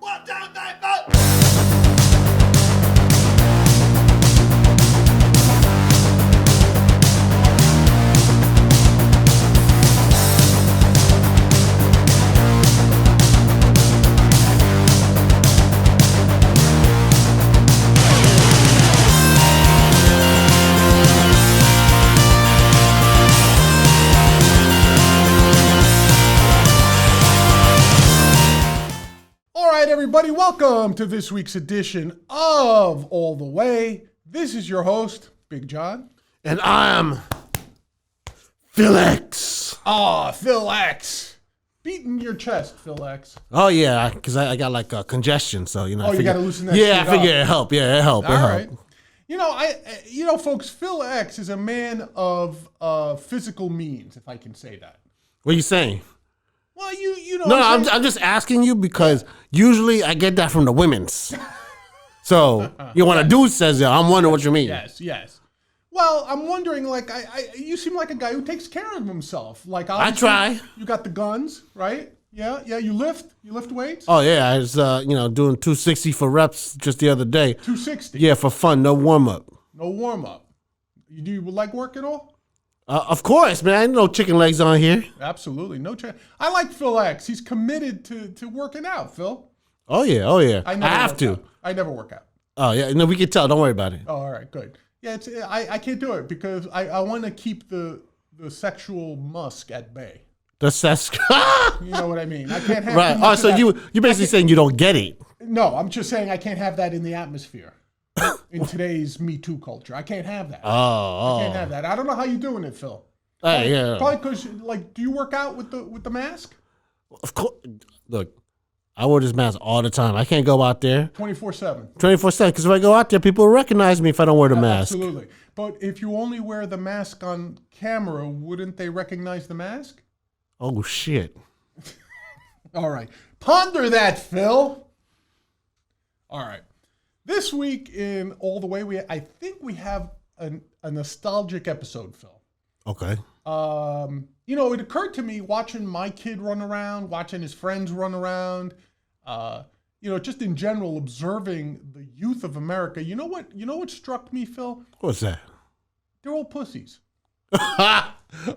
1, 2, 3, 4. Everybody, welcome to this week's edition of All the Way. This is your host, Big John. And I'm Phil X. Ah, Phil X. Beating your chest, Phil X. Oh, yeah, because I got like congestion, so, you know. Oh, you got to loosen that shit I figure up. it help. Yeah, it help. All right. You know, folks, Phil X is a man of physical means, if I can say that. What are you saying? Well, you know. No, I'm just asking you because usually I get that from the women's. So, when a dude says that, I'm wondering what you mean. Yes. Well, I'm wondering, like, you seem like a guy who takes care of himself. Like, I try. You got the guns, right? Yeah. You lift weights. Oh yeah, I was doing 260 for reps just the other day. 260. Yeah, for fun, no warm up. No warm up. Do you like work at all? Of course, man. Ain't no chicken legs on here. Absolutely. No chance. I like Phil X. He's committed to working out, Phil. Oh, yeah. I have to. I never work out. Oh, yeah. No, we can tell. Don't worry about it. Oh, all right. Good. Yeah, I can't do it because I want to keep the sexual musk at bay. The sex. You know what I mean? I can't have right. Oh, so you're basically saying you don't get it. No, I'm just saying I can't have that in the atmosphere. In today's Me Too culture, I can't have that. I can't have that. I don't know how you're doing it, Phil. Yeah. Probably because, like, do you work out with the mask? Of course. Look, I wear this mask all the time. I can't go out there 24/7. 24/7 because if I go out there, people will recognize me if I don't wear the mask. Absolutely. But if you only wear the mask on camera, wouldn't they recognize the mask? Oh shit! All right, ponder that, Phil. All right. This week in All the Way, I think we have a nostalgic episode, Phil. Okay. It occurred to me watching my kid run around, watching his friends run around, just in general observing the youth of America. You know what struck me, Phil? What's that? They're all pussies.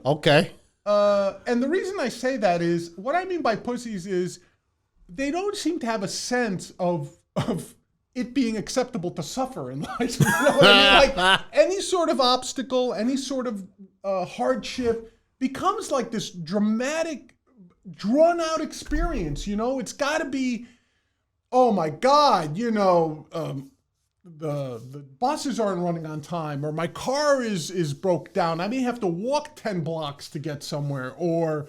Okay. And the reason I say that is, what I mean by pussies is they don't seem to have a sense of it being acceptable to suffer in life. You know what I mean? Like any sort of obstacle, any sort of hardship becomes like this dramatic, drawn out experience. You know, it's got to be, oh my God, the buses aren't running on time, or my car is broke down. I may have to walk 10 blocks to get somewhere, or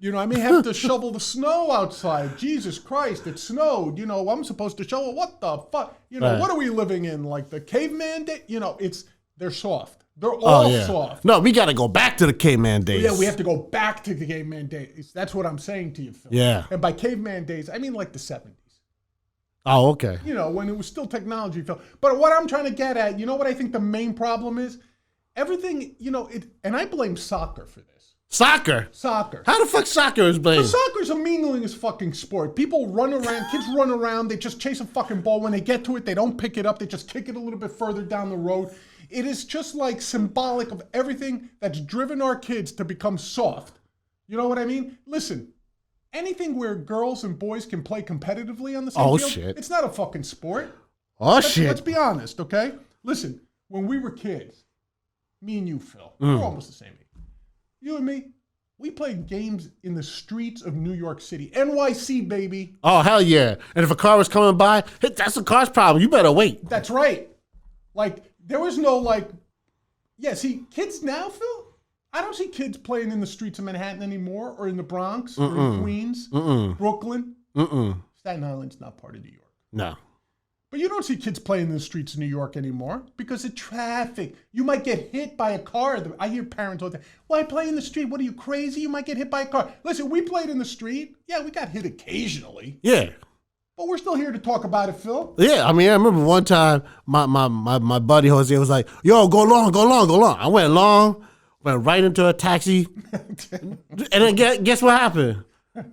I may have to shovel the snow outside. Jesus Christ, it snowed. I'm supposed to shovel. What the fuck? Right. What are we living in? Like the caveman day? They're soft. They're all soft. No, we got to go back to the caveman days. Yeah, we have to go back to the caveman days. That's what I'm saying to you, Phil. Yeah. And by caveman days, I mean like the 70s. Oh, okay. When it was still technology, Phil. But what I'm trying to get at, what I think the main problem is? Everything, and I blame soccer for this. Soccer. How the fuck soccer is played? Soccer's a meaningless fucking sport. People run around, kids run around, they just chase a fucking ball. When they get to it, they don't pick it up, they just kick it a little bit further down the road. It is just like symbolic of everything that's driven our kids to become soft. You know what I mean? Listen, anything where girls and boys can play competitively on the same field, shit. It's not a fucking sport. Shit. Let's be honest, okay? Listen, when we were kids, me and you, Phil, we're almost the same age. You and me, we played games in the streets of New York City. NYC, baby. Oh, hell yeah. And if a car was coming by, that's the car's problem. You better wait. That's right. Like, there was no, see, kids now, Phil, I don't see kids playing in the streets of Manhattan anymore, or in the Bronx, or in Queens, Brooklyn. Staten Island's not part of New York. No. But you don't see kids playing in the streets of New York anymore because of traffic. You might get hit by a car. I hear parents all the time, why play in the street? What are you, crazy? You might get hit by a car. Listen, we played in the street. Yeah, we got hit occasionally. Yeah. But we're still here to talk about it, Phil. Yeah, I remember one time my buddy Jose was like, yo, go long. I went long, went right into a taxi. And then guess what happened?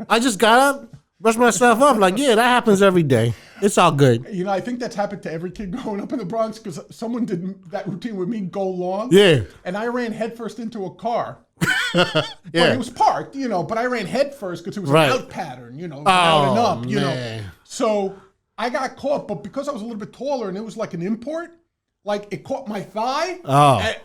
I just got up, brush myself up. Like, yeah, that happens every day. It's all good. You know, I think that's happened to every kid growing up in the Bronx because someone did that routine with me go long. Yeah. And I ran headfirst into a car. Yeah. But it was parked, you know, but I ran headfirst because it was Right. an out pattern, you know, out and up, you man. know. So I got caught, but because I was a little bit taller and it was like an import, like it caught my thigh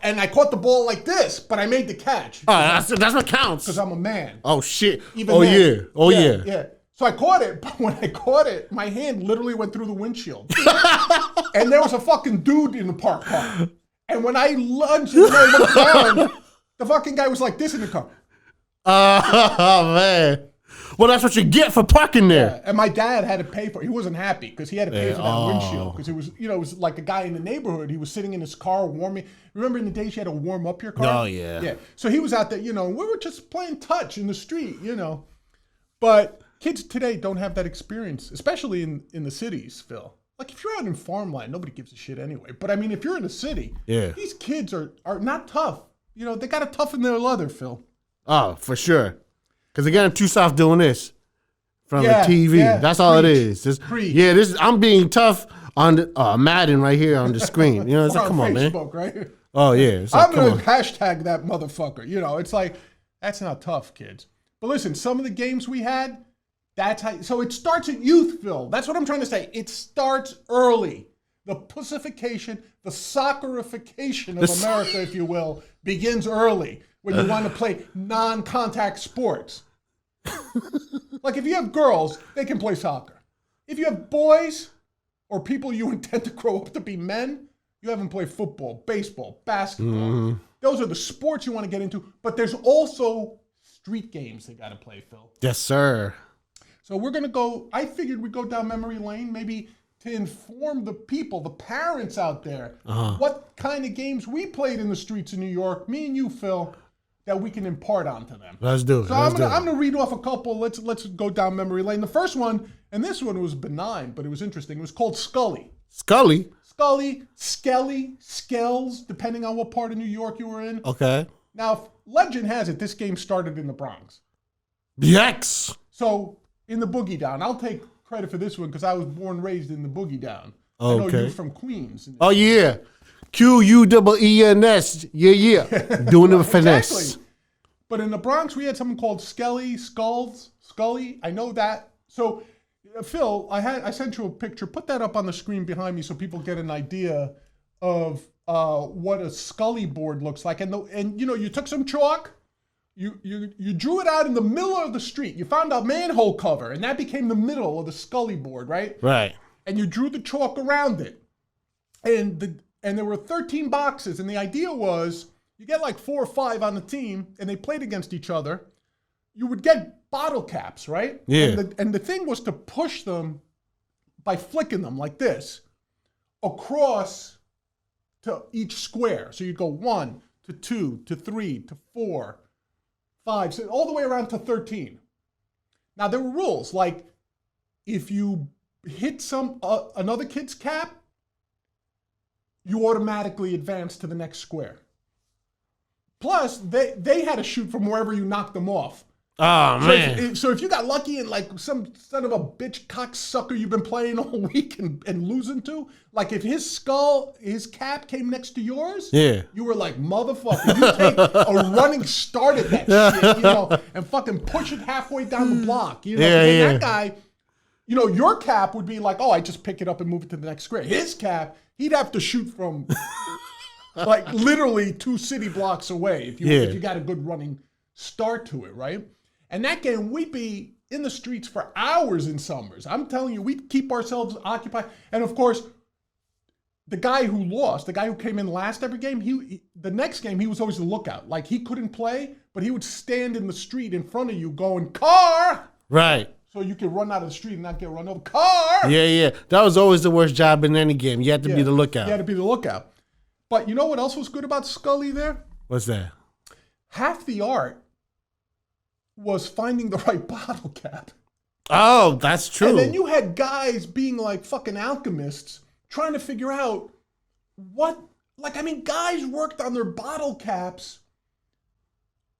and I caught the ball like this, but I made the catch. Oh, that's what counts. Because I'm a man. Oh, shit. Even oh, then, yeah. Oh, yeah. Yeah. So I caught it, but when I caught it, my hand literally went through the windshield. And there was a fucking dude in the park car. And when I lunged and I looked down, the fucking guy was like this in the car. Oh, man. Well, that's what you get for parking there. And my dad had to pay for it. He wasn't happy because he had to pay for that windshield. Because it was, you know, it was like a guy in the neighborhood. He was sitting in his car warming. Remember in the days you had to warm up your car? Oh, yeah. Yeah. So he was out there, you know, we were just playing touch in the street, you know. But kids today don't have that experience, especially in the cities, Phil. Like if you're out in farmland, nobody gives a shit anyway. But I mean, if you're in a city, these kids are not tough. You know, they got to toughen their leather, Phil. Oh, for sure. Because again, I'm too soft doing this from the TV. Yeah. That's all it is. Preach. I'm being tough on the Madden right here on the screen. You know, it's like, come on, man. Facebook, right? Oh, yeah. It's like, I'm going to hashtag that motherfucker. You know, it's like, that's not tough, kids. But listen, some of the games we had, that's how. So it starts at youth, Phil. That's what I'm trying to say. It starts early. The pussification, the soccerification of America, if you will, begins early when you want to play non-contact sports. Like if you have girls, they can play soccer. If you have boys or people you intend to grow up to be men, you have them play football, baseball, basketball. Mm-hmm. Those are the sports you want to get into. But there's also street games they got to play, Phil. Yes, sir. So we're going to go, I figured we'd go down memory lane, maybe to inform the people, the parents out there, what kind of games we played in the streets of New York, me and you, Phil, that we can impart onto them. Let's do it. So I'm gonna read off a couple. Let's go down memory lane. The first one, and this one was benign, but it was interesting. It was called Scully. Scully? Scully, Skelly, Skells, depending on what part of New York you were in. Okay. Now, legend has it, this game started in the Bronx. Yikes. So, in the Boogie Down, I'll take credit for this one because I was born and raised in the Boogie Down. Okay. I know you're from Queens. Oh, yeah. Queens. Yeah. Doing it with finesse. Exactly. But in the Bronx, we had something called Skelly, Scully. I know that. So, Phil, I sent you a picture. Put that up on the screen behind me so people get an idea of what a Scully board looks like. And you know, you took some chalk. You drew it out in the middle of the street. You found a manhole cover, and that became the middle of the Scully board, right? Right. And you drew the chalk around it. And there were 13 boxes, and the idea was you get like 4 or 5 on the team, and they played against each other. You would get bottle caps, right? Yeah. And the thing was to push them by flicking them like this across to each square. So you'd go 1 to 2 to 3 to 4, 5, so all the way around to 13. Now there were rules, like if you hit another kid's cap, you automatically advance to the next square. Plus, they had to shoot from wherever you knocked them off. Oh, man. So if you got lucky and like some son of a bitch cocksucker you've been playing all week and losing to, like if his cap came next to yours, you were like, motherfucker, you take a running start at that shit, you know, and fucking push it halfway down the block. You know, that guy, you know, your cap would be like, oh, I just pick it up and move it to the next square. His cap, he'd have to shoot from like literally 2 city blocks away if you got a good running start to it, right? And that game, we'd be in the streets for hours in summers. I'm telling you, we'd keep ourselves occupied. And of course, the guy who lost, the guy who came in last every game, the next game, he was always the lookout. Like, he couldn't play, but he would stand in the street in front of you going, car! Right. So you could run out of the street and not get run over. Car! Yeah. That was always the worst job in any game. You had to be the lookout. You had to be the lookout. But you know what else was good about Scully there? What's that? Half the art was finding the right bottle cap. Oh, that's true. And then you had guys being like fucking alchemists trying to figure out guys worked on their bottle caps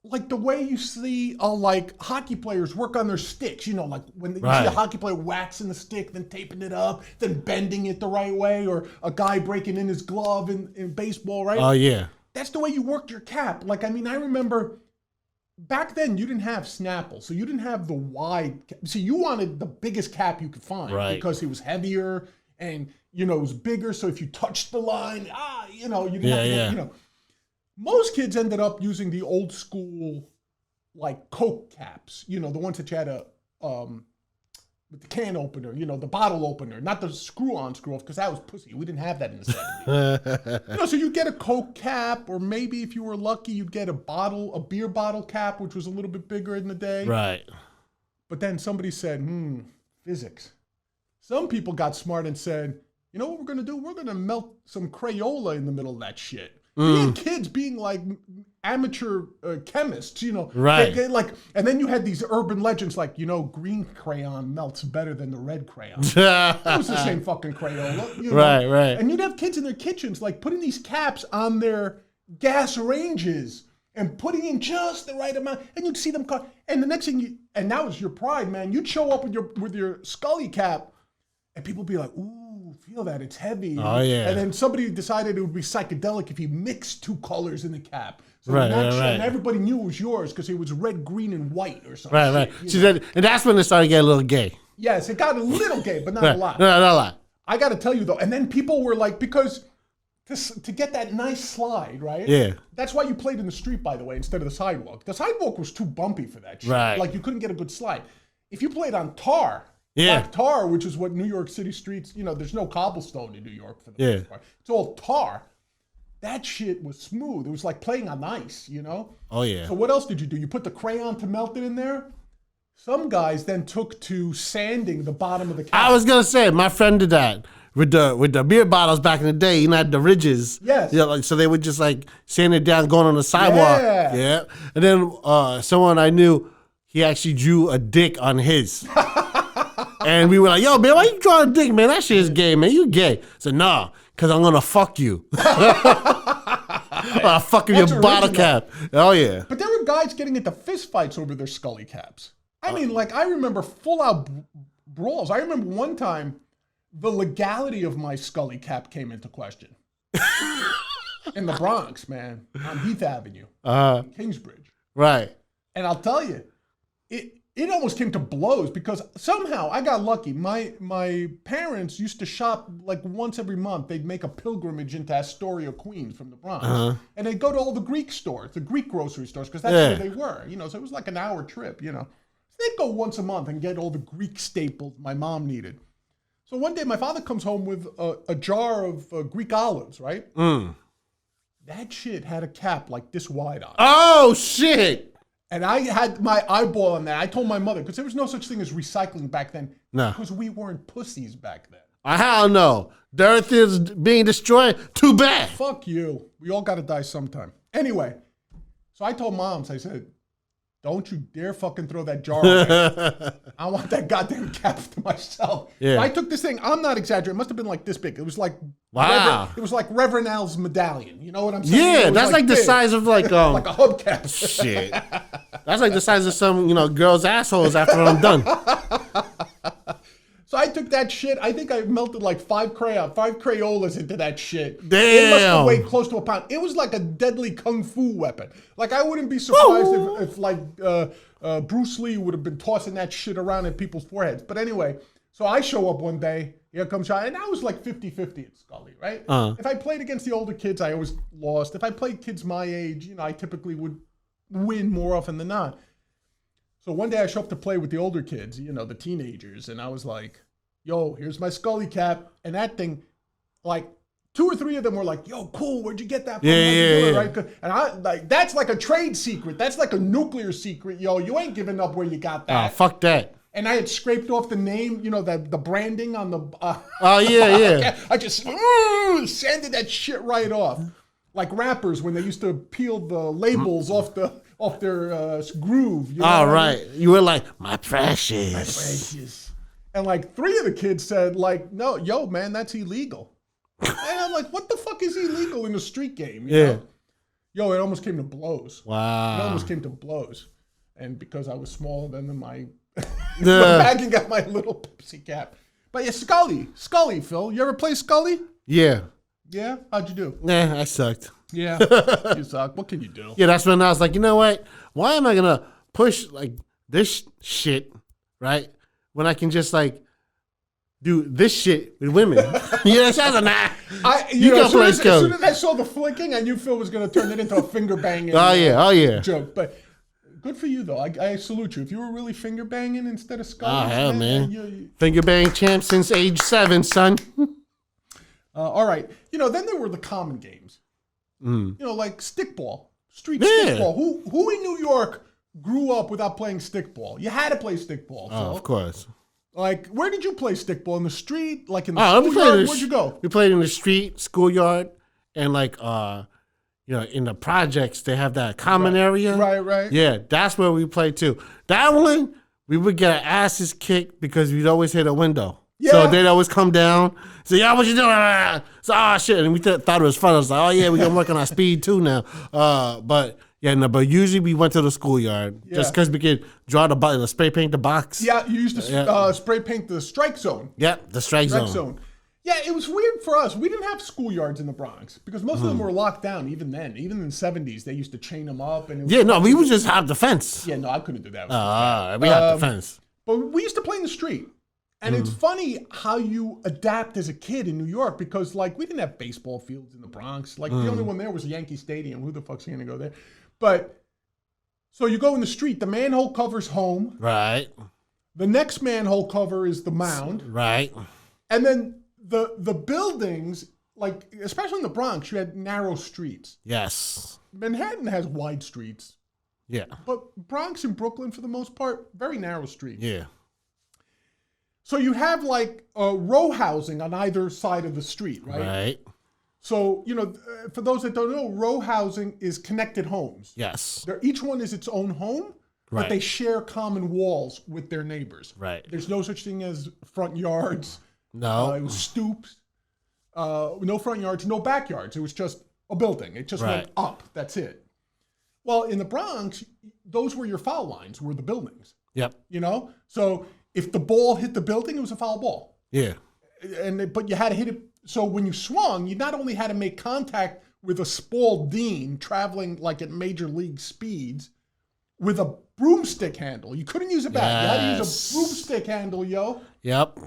like the way you see like hockey players work on their sticks, like when you see a hockey player waxing the stick, then taping it up, then bending it the right way, or a guy breaking in his glove in baseball, right? Oh, yeah. That's the way you worked your cap. Like, I mean, I remember back then you didn't have Snapple, so you didn't have the wide cap. See, you wanted the biggest cap you could find because it was heavier and, it was bigger. So if you touched the line, you didn't have to, Most kids ended up using the old school, like Coke caps, the ones that you had with the can opener, the bottle opener, not the screw-on, screw-off, because that was pussy. We didn't have that in the 70s. So you'd get a Coke cap, or maybe if you were lucky, you'd get a beer bottle cap, which was a little bit bigger in the day. Right. But then somebody said, physics. Some people got smart and said, you know what we're going to do? We're going to melt some Crayola in the middle of that shit. You had kids being like amateur chemists, Right. And then you had these urban legends like, green crayon melts better than the red crayon. It was the same fucking Crayola. Right. And you'd have kids in their kitchens like putting these caps on their gas ranges and putting in just the right amount. And you'd see them cut. And the next thing and that was your pride, man. You'd show up with your Scully cap and people would be like, ooh. Feel that it's heavy. Oh, yeah. And then somebody decided it would be psychedelic if you mixed two colors in the cap. So right. And everybody knew it was yours because it was red, green, and white or something. Right. And that's when it started getting a little gay. Yes, it got a little gay, but not a lot. No, not a lot. I got to tell you though, and then people were like, because to get that nice slide, right? Yeah. That's why you played in the street, by the way, instead of the sidewalk. The sidewalk was too bumpy for that shit. Right. Like you couldn't get a good slide. If you played on tar. Yeah. Black tar, which is what New York City streets, there's no cobblestone in New York for the most part. It's all tar. That shit was smooth. It was like playing on ice, Oh, yeah. So what else did you do? You put the crayon to melt it in there? Some guys then took to sanding the bottom of the cap. I was going to say, my friend did that with the beer bottles back in the day. Had the ridges. Yes. So they would just like sand it down going on the sidewalk. Yeah. And then someone I knew, he actually drew a dick on his. And we were like, yo, man, why you drawing a dick, man? That shit is gay, man. You gay. I said, nah, because I'm going to fuck you. I'll fuck with your bottle cap. Oh, yeah. But there were guys getting into fist fights over their Scully caps. I mean, I remember full-out brawls. I remember one time the legality of my Scully cap came into question. In the Bronx, man, on Heath Avenue, Kingsbridge. Right. And I'll tell you, it almost came to blows because somehow I got lucky. My parents used to shop like once every month. They'd make a pilgrimage into Astoria, Queens from the Bronx. And they'd go to all the Greek stores, the Greek grocery stores, because that's where they were. So it was like an hour trip, So they'd go once a month and get all the Greek staples my mom needed. So one day my father comes home with a jar of Greek olives, right? That shit had a cap like this wide on it. Oh, shit. And I had my eyeball on that. I told my mother, because there was no such thing as recycling back then. No. Because we weren't pussies back then. Hell no. The earth is being destroyed. Too bad. Fuck you. We all got to die sometime. Anyway, so I told moms, I said, don't you dare fucking throw that jar away. I want that goddamn cap to myself. Yeah. So I took this thing. I'm not exaggerating. It must have been like this big. It was like wow. It was like Reverend Al's medallion. You know what I'm saying? Yeah, that's like the size of like like a hubcap. Shit. That's like the size of some girls' assholes after I'm done. So I took that shit. I think I melted like 5 Crayolas into that shit. Damn. It must have weighed close to a pound. It was like a deadly kung fu weapon. Like I wouldn't be surprised if like Bruce Lee would have been tossing that shit around at people's foreheads. But anyway, so I show up one day. Here comes Sean. And I was like 50-50 at Scully, right? If I played against the older kids, I always lost. If I played kids my age, I typically would win more often than not. So one day I show up to play with the older kids, the teenagers, and I was like, yo, here's my Scully cap. And that thing, like 2 or 3 of them were like, yo, cool, where'd you get that from? Yeah. Right? And I like, that's like a trade secret. That's like a nuclear secret, yo. You ain't giving up where you got that. Oh, fuck that. And I had scraped off the name, the branding on the... oh, yeah. I just sanded that shit right off. Like rappers when they used to peel the labels off their groove. All right. You were like, my precious. My precious. And like 3 of the kids said like, no, yo, man, that's illegal. And I'm like, what the fuck is illegal in a street game? You know? Yo, it almost came to blows. Wow. It almost came to blows. And because I was smaller than my bagging out my little Pepsi cap. But yeah, Scully, Phil. You ever play Scully? Yeah. Yeah? How'd you do? Nah, I sucked. Yeah, you suck. What can you do? Yeah, that's when I was like, you know what? Why am I going to push like this shit, right? When I can just like do this shit with women. Yeah, that sounds like, you know, as soon as I saw the flicking, I knew Phil was going to turn it into a finger banging oh yeah. joke. But good for you, though. I salute you. If you were really finger banging instead of Scully. Oh, hell, man. Finger bang champ since age 7, son. All right. You know, then there were the common games. You know, like stickball, stickball. Who in New York grew up without playing stickball? You had to play stickball. Oh, of course. Like, where did you play stickball? In the street? Like in the schoolyard? Where'd you go? We played in the street, schoolyard, and like, you know, in the projects, they have that common area. Right. Yeah, that's where we played too. That one, we would get our asses kicked because we'd always hit a window. Yeah. So they'd always come down, say, "Yeah, what you doing?" So, oh shit, and we thought it was fun. I was like, "Oh yeah, we gonna work on our speed too now." But usually we went to the schoolyard just because we could draw the spray paint the box. Yeah, you used to spray paint the strike zone. Yeah, the strike zone. Yeah, it was weird for us. We didn't have schoolyards in the Bronx because most of them were locked down. Even then, even in the 70s, they used to chain them up. And we would just have the fence. Yeah, no, I couldn't do that. We had the fence. But we used to play in the street. And it's funny how you adapt as a kid in New York because, like, we didn't have baseball fields in the Bronx. Like, the only one there was Yankee Stadium. Who the fuck's going to go there? But, so you go in the street. The manhole cover's home. Right. The next manhole cover is the mound. Right. And then the buildings, like, especially in the Bronx, you had narrow streets. Yes. Manhattan has wide streets. Yeah. But Bronx and Brooklyn, for the most part, very narrow streets. Yeah. So you have like row housing on either side of the street, right? Right. So, you know, for those that don't know, row housing is connected homes. Yes. Each one is its own home, but they share common walls with their neighbors. Right. There's no such thing as front yards. No. It was stoops. No front yards, no backyards. It was just a building. It just went up. That's it. Well, in the Bronx, those were your foul lines, were the buildings. Yep. You know? So if the ball hit the building, it was a foul ball. Yeah. But you had to hit it. So when you swung, you not only had to make contact with a Spalding traveling like at major league speeds with a broomstick handle. You couldn't use a bat. You had to use a broomstick handle, yo. Yep.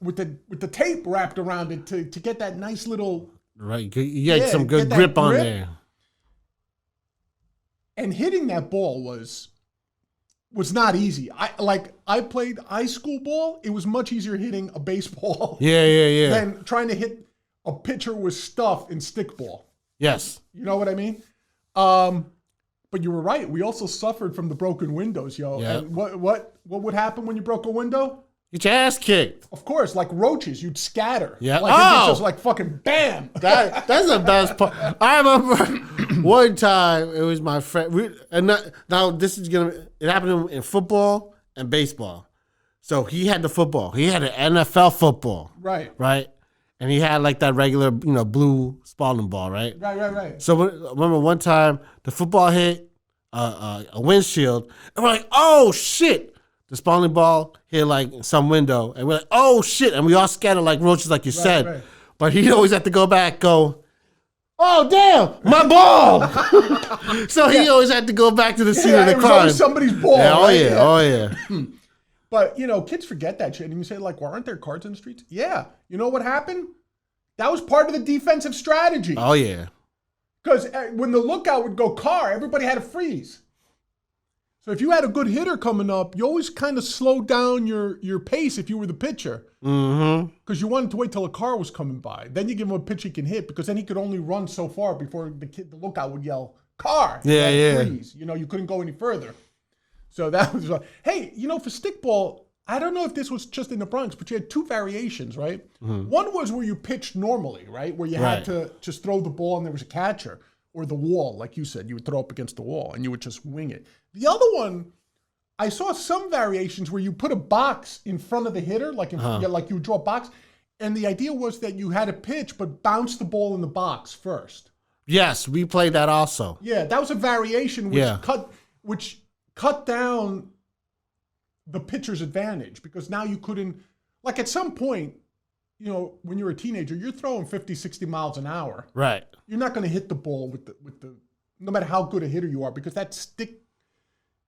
With the tape wrapped around it to get that nice little... Right. You had some good grip on there. And hitting that ball was not easy. I played high school ball. It was much easier hitting a baseball. Yeah. Than trying to hit a pitcher with stuff in stickball. Yes. You know what I mean? But you were right. We also suffered from the broken windows, yo. Yep. And what would happen when you broke a window? Get your ass kicked. Of course, like roaches, you'd scatter. Yeah. Like it just like fucking bam. That's the best part. I remember one time it was my friend. Now this is it happened in football and baseball. So he had the football. He had an NFL football. Right. Right. And he had like that regular, blue Spalding ball. Right. Right. So I remember one time the football hit a windshield, and we're like, "Oh shit!" The Spalding ball hit like some window, and we're like, "Oh shit!" And we all scattered like roaches, like you said. Right. But he always had to go back, "Oh damn, my ball!" So he always had to go back to the scene of the it was crime. always somebody's ball. Yeah, right? Oh yeah. But kids forget that shit, and you say like, "Well, aren't there cards in the streets?" Yeah. You know what happened? That was part of the defensive strategy. Oh yeah. Because when the lookout would go car, everybody had to freeze. So if you had a good hitter coming up, you always kind of slowed down your pace if you were the pitcher. Because you wanted to wait till a car was coming by. Then you give him a pitch he can hit, because then he could only run so far before the lookout would yell, "Car!" Yeah. Freeze. You couldn't go any further. So that was hey, for stickball, I don't know if this was just in the Bronx, but you had two variations, right? One was where you pitched normally, right? Where you had to just throw the ball and there was a catcher. Or the wall, like you said, you would throw up against the wall and you would just wing it. The other one, I saw some variations where you put a box in front of the hitter, like you would draw a box, and the idea was that you had to pitch but bounce the ball in the box first. Yes, we played that also. Yeah, that was a variation which cut down the pitcher's advantage because now you couldn't, like at some point, when you're a teenager, you're throwing 50, 60 miles an hour. Right. You're not going to hit the ball with the no matter how good a hitter you are, because that stick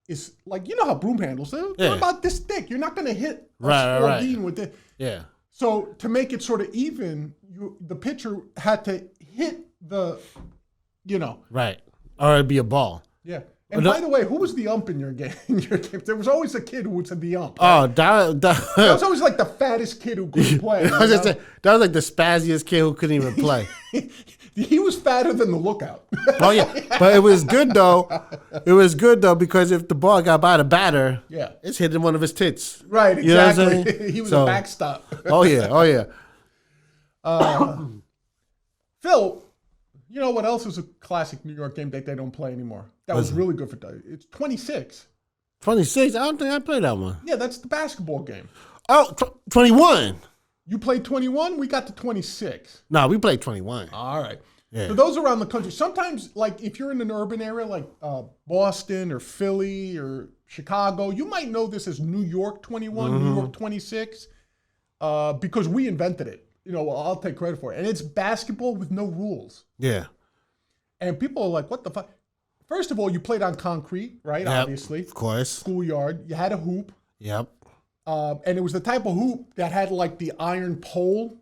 is like, how broom handles, they're about this thick. You're not going to hit a sardine with it. Yeah. So to make it sort of even, the pitcher had to hit the, Right. Or it'd be a ball. Yeah. And by the way, who was the ump in your game? There was always a kid who was the ump. Right? Oh, that was always like the fattest kid who couldn't play. That was like the spazziest kid who couldn't even play. He was fatter than the lookout. Oh yeah, but it was good though. It was good though because if the ball got by the batter, it's hitting one of his tits. Right, exactly. He was a backstop. Oh yeah. Phil, you know what else is a classic New York game that they don't play anymore? That was really good for it's 26. 26? I don't think I played that one. Yeah, that's the basketball game. Oh, 21. You played 21? We got to 26. No, we played 21. All right. Yeah. For those around the country, sometimes, like, if you're in an urban area like Boston or Philly or Chicago, you might know this as New York 21, New York 26, because we invented it. I'll take credit for it. And it's basketball with no rules. Yeah. And people are like, what the fuck? First of all, you played on concrete, right? Yep, Obviously. Of course. Schoolyard. You had a hoop. Yep. And it was the type of hoop that had like the iron pole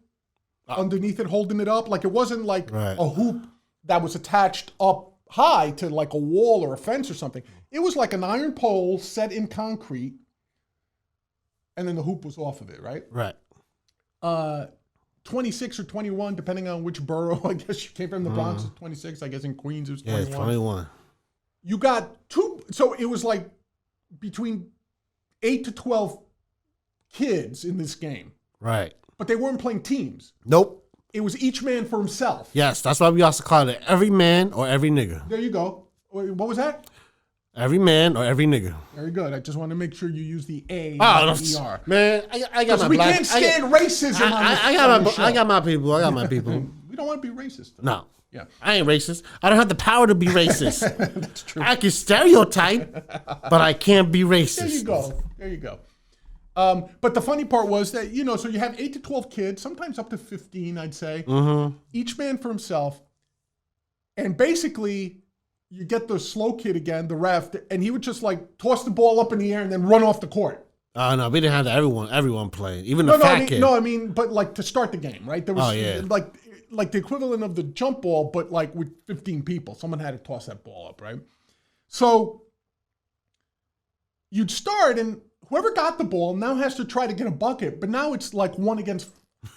underneath it holding it up. Like it wasn't like a hoop that was attached up high to like a wall or a fence or something. It was like an iron pole set in concrete. And then the hoop was off of it, right? Right. 26 or 21, depending on which borough. I guess you came from the Bronx, it's 26. I guess in Queens it was 21. Yeah, it's 21. You got two, so it was like between 8 to 12 kids in this game. Right. But they weren't playing teams. Nope. It was each man for himself. Yes, that's why we also call it every man or every nigga. There you go. What was that? Every man or every nigga. Very good. I just want to make sure you use the A, not the ER. Man, I got my we black. can't stand racism I got my people. I got my people. We don't want to be racist. Though. No. Yeah. I ain't racist. I don't have the power to be racist. That's true. I can stereotype, but I can't be racist. There you go. But the funny part was that, so you have 8 to 12 kids, sometimes up to 15, I'd say, each man for himself. And basically, you get the slow kid again, the ref, and he would just like toss the ball up in the air and then run off the court. Oh, no, we didn't have everyone playing, even the fat kid. No, I mean, but like to start the game, right? There was like the equivalent of the jump ball, but like with 15 people. Someone had to toss that ball up, right? So you'd start, and whoever got the ball now has to try to get a bucket, but now it's like 1 against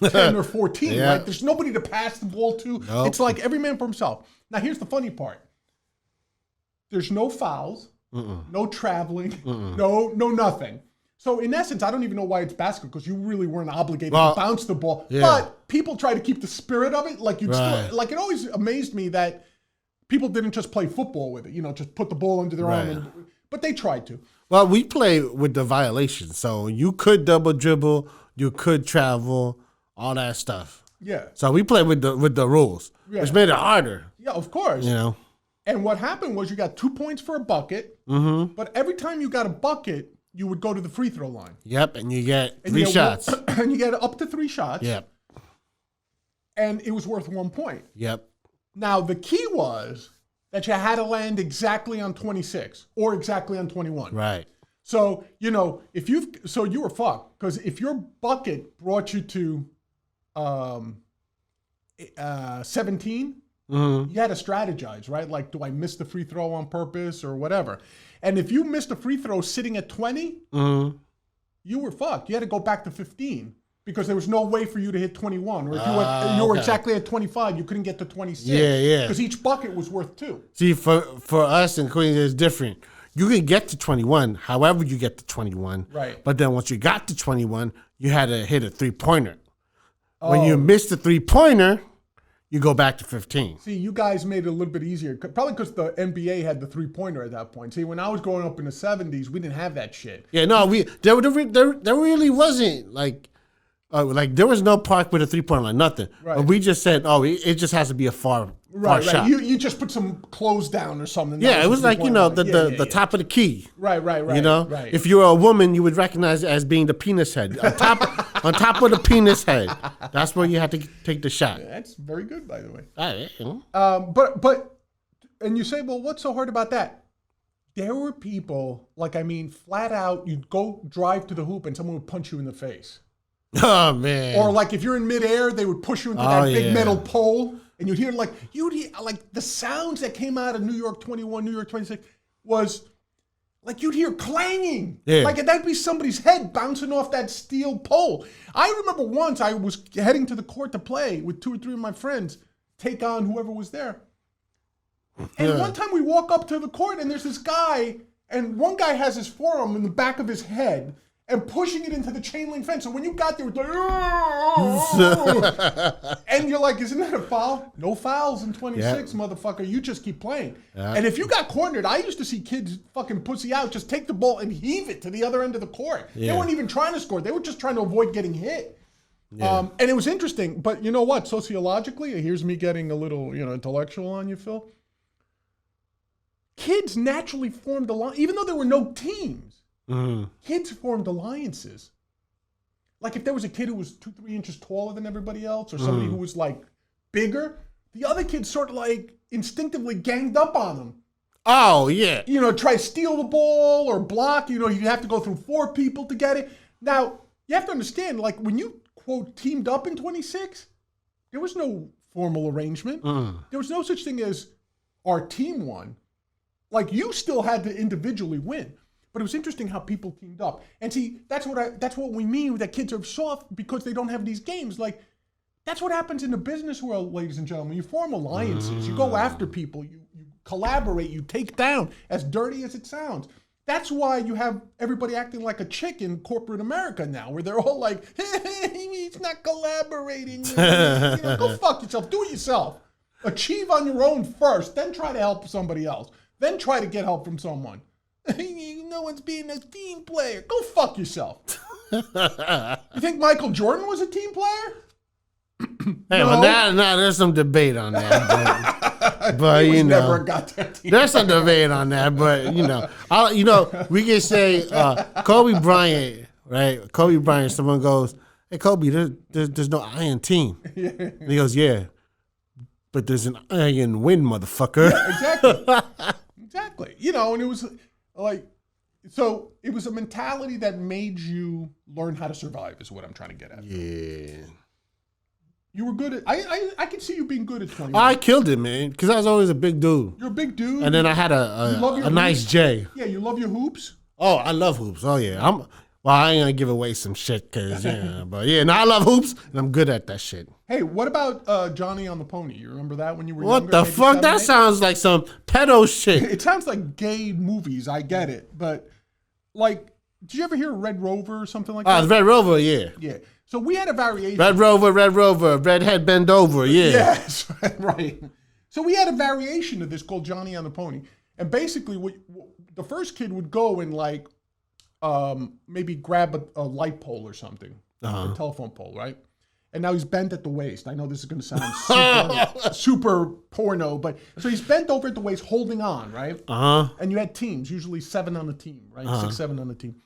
10 or 14, right? There's nobody to pass the ball to. Nope. It's like every man for himself. Now, here's the funny part. There's no fouls, no traveling, no nothing. So in essence, I don't even know why it's basketball, because you really weren't obligated to bounce the ball. Yeah. But people try to keep the spirit of it. Like like it always amazed me that people didn't just play football with it. Just put the ball under their arm. But they tried to. Well, we play with the violations. So you could double dribble, you could travel, all that stuff. Yeah. So we play with the rules, which made it harder. Yeah, of course. And what happened was you got 2 points for a bucket, but every time you got a bucket, you would go to the free throw line. Yep, and you get 3 shots. And you get up to 3 shots. Yep. And it was worth 1 point. Yep. Now, the key was that you had to land exactly on 26 or exactly on 21. Right. So, you were fucked, because if your bucket brought you to 17, you had to strategize, right? Like, do I miss the free throw on purpose or whatever? And if you missed a free throw sitting at 20, you were fucked. You had to go back to 15 because there was no way for you to hit 21. Or if you were exactly at 25, you couldn't get to 26. Yeah. Because each bucket was worth 2. See, for us in Queens, it's different. You can get to 21, however you get to 21. Right. But then once you got to 21, you had to hit a 3-pointer. When you missed the 3-pointer, you go back to 15. See, you guys made it a little bit easier, probably because the NBA had the 3-pointer at that point. See, when I was growing up in the 70s, we didn't have that shit. Yeah, no, there really wasn't like there was no park with a 3-pointer line, nothing. Right. But we just said, it just has to be a far Right. shot. You just put some clothes down or something. Yeah, it was like, the top of the key. Right. You know? Right. If you were a woman, you would recognize it as being the penis head. On top of the penis head. That's where you had to take the shot. That's very good, by the way. Yeah. But and you say, well, what's so hard about that? There were people, flat out, you'd go drive to the hoop and someone would punch you in the face. Oh, man. Or like if you're in midair, they would push you into that big metal pole, and you'd hear the sounds that came out of New York 21, New York 26 was like you'd hear clanging. Yeah. Like that'd be somebody's head bouncing off that steel pole. I remember once I was heading to the court to play with 2 or 3 of my friends, take on whoever was there. And one time we walk up to the court and there's this guy, and one guy has his forearm in the back of his head and pushing it into the chain link fence. So when you got there, it was like, and you're like, isn't that a foul? No fouls in 26, motherfucker. You just keep playing. And if you got cornered, I used to see kids fucking pussy out, just take the ball and heave it to the other end of the court. They weren't even trying to score. They were just trying to avoid getting hit. And it was interesting. But you know what? Sociologically, here's me getting a little, intellectual on you, Phil. Kids naturally formed alliances, even though there were no teams. Kids formed alliances. Like if there was a kid who was 2-3 inches taller than everybody else, or somebody who was like bigger, the other kids sort of like instinctively ganged up on them. Oh yeah. Try to steal the ball or block. You have to go through 4 people to get it. Now you have to understand, like when you quote teamed up in 26, there was no formal arrangement. There was no such thing as our team won. Like you still had to individually win, but it was interesting how people teamed up. And see, that's what we mean that kids are soft because they don't have these games. Like that's what happens in the business world, ladies and gentlemen. You form alliances, you go after people, you collaborate, you take down. As dirty as it sounds, that's why you have everybody acting like a chick in corporate America now, where they're all like, "He's not collaborating." Go fuck yourself. Do it yourself. Achieve on your own first, then try to help somebody else. Then try to get help from someone. No one's being a team player. Go fuck yourself. You think Michael Jordan was a team player? Hey, no. Well, now there's some debate on that. But never a goddamn team there's some debate on that. But we can say Kobe Bryant, right? Kobe Bryant. Someone goes, "Hey, Kobe, there's no iron team." And he goes, "Yeah, but there's an iron win, motherfucker." Yeah, exactly. And it was like, so it was a mentality that made you learn how to survive, is what I'm trying to get at. Yeah. You were good at, I can see you being good at 21. I killed it, man, because I was always a big dude. You're a big dude. And then I had a nice J. Yeah, you love your hoops? Oh, I love hoops. Oh, yeah. I ain't going to give away some shit, because, I love hoops, and I'm good at that shit. Hey, what about Johnny on the Pony? You remember that when you were younger? What the fuck? 7, that 8? Sounds like some pedo shit. It sounds like gay movies. I get it. But, like, did you ever hear Red Rover or something like that? Red Rover, yeah. Yeah. So we had a variation. Red Rover, redhead bend over, yeah. Yes, right. So we had a variation of this called Johnny on the Pony. And basically, the first kid would go and, like, maybe grab a light pole or something, a telephone pole, right? And now he's bent at the waist. I know this is going to sound super porno, but so he's bent over at the waist, holding on, right? And you had teams, usually 7 on the team, right? 6, 7 on the team.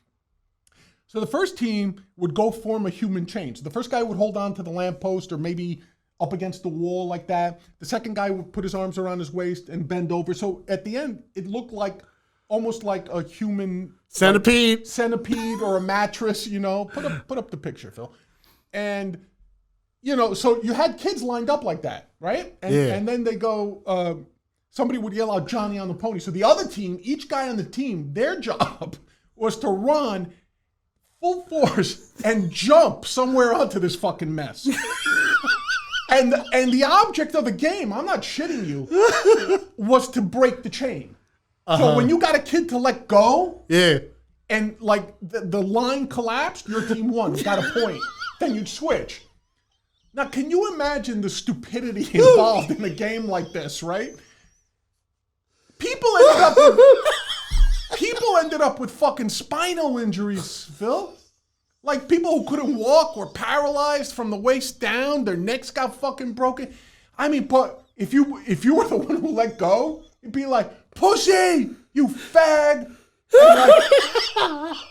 So the first team would go form a human chain. So the first guy would hold on to the lamppost or maybe up against the wall like that. The second guy would put his arms around his waist and bend over. So at the end, it looked like almost like a human centipede, or a mattress. Put up the picture, Phil. And so you had kids lined up like that, right? And then they go. Somebody would yell out Johnny on the Pony. So the other team, each guy on the team, their job was to run full force and jump somewhere onto this fucking mess. and the object of the game, I'm not shitting you, was to break the chain. So when you got a kid to let go, and like the line collapsed, your team won, got a point. Then you'd switch. Now, can you imagine the stupidity involved in a game like this, right? People ended up with fucking spinal injuries, Phil. Like people who couldn't walk were paralyzed from the waist down. Their necks got fucking broken. I mean, but if you were the one who let go, it'd be like, pussy, you fag.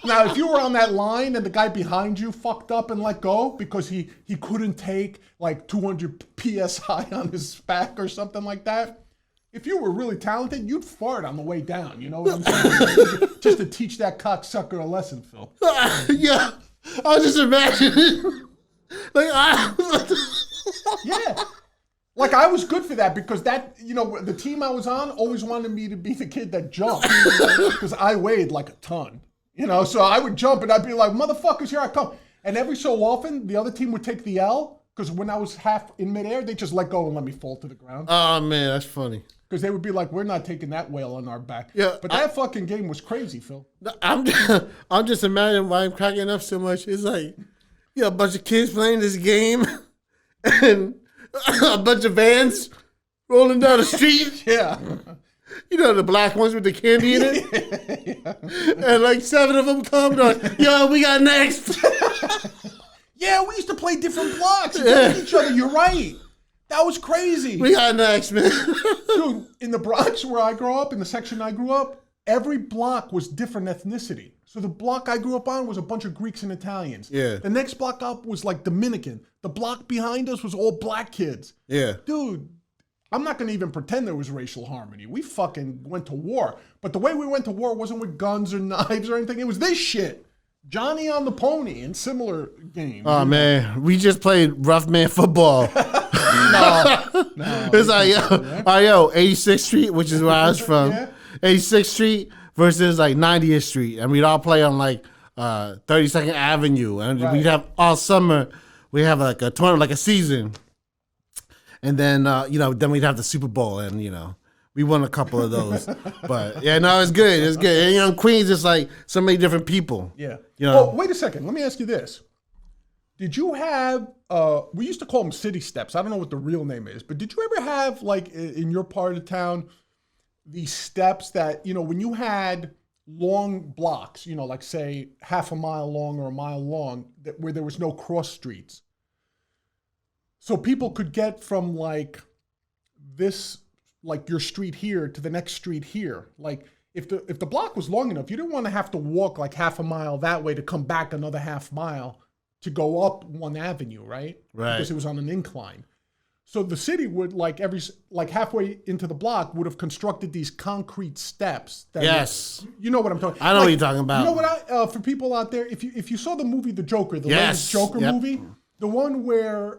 Now, if you were on that line and the guy behind you fucked up and let go because he couldn't take like 200 psi on his back or something like that, if you were really talented, you'd fart on the way down. You know what I'm saying? Just to teach that cocksucker a lesson, Phil. Yeah, I was just imagining. Yeah. Like, I was good for that because that, the team I was on always wanted me to be the kid that jumped because I weighed like a ton, so I would jump and I'd be like, motherfuckers, here I come. And every so often, the other team would take the L because when I was half in midair, they just let go and let me fall to the ground. Oh, man, that's funny. Because they would be like, we're not taking that whale on our back. Yeah, but that fucking game was crazy, Phil. I'm just imagining why I'm cracking up so much. It's like, a bunch of kids playing this game and a bunch of vans rolling down the street. Yeah. The black ones with the candy in it. Yeah. And like 7 of them come, like, yo, we got next. Yeah, we used to play different blocks against each other. You're right. That was crazy. We got next, man. Dude, in the Bronx where I grew up, in the section I grew up, every block was different ethnicity. So the block I grew up on was a bunch of Greeks and Italians. Yeah. The next block up was like Dominican. The block behind us was all black kids. Yeah. Dude, I'm not going to even pretend there was racial harmony. We fucking went to war. But the way we went to war wasn't with guns or knives or anything. It was this shit. Johnny on the pony and similar games. Oh, man. We just played rough man football. No. It's like, yo, 86th Street, which is where I was from. Yeah. 86th Street versus like 90th Street. And we'd all play on like 32nd Avenue. And we'd have all summer, we have like a tournament, like a season. And then, then we'd have the Super Bowl. And, we won a couple of those. But, yeah, no, it's good. It's good. And, Queens is like so many different people. Yeah. Well, wait a second. Let me ask you this. Did you have, we used to call them city steps. I don't know what the real name is. But did you ever have, like, in your part of town, these steps that, when you had long blocks, like, say, half a mile long or a mile long, where there was no cross streets? So people could get from, like, this, like, your street here to the next street here. Like, if the block was long enough, you didn't want to have to walk, like, half a mile that way to come back another half mile to go up one avenue, right? Right. Because it was on an incline. So the city would, like, halfway into the block, would have constructed these concrete steps. Yes. You know what I'm talking about. I know what you're talking about. You know what, for people out there, if you saw the movie The Joker, the latest Joker movie, the one where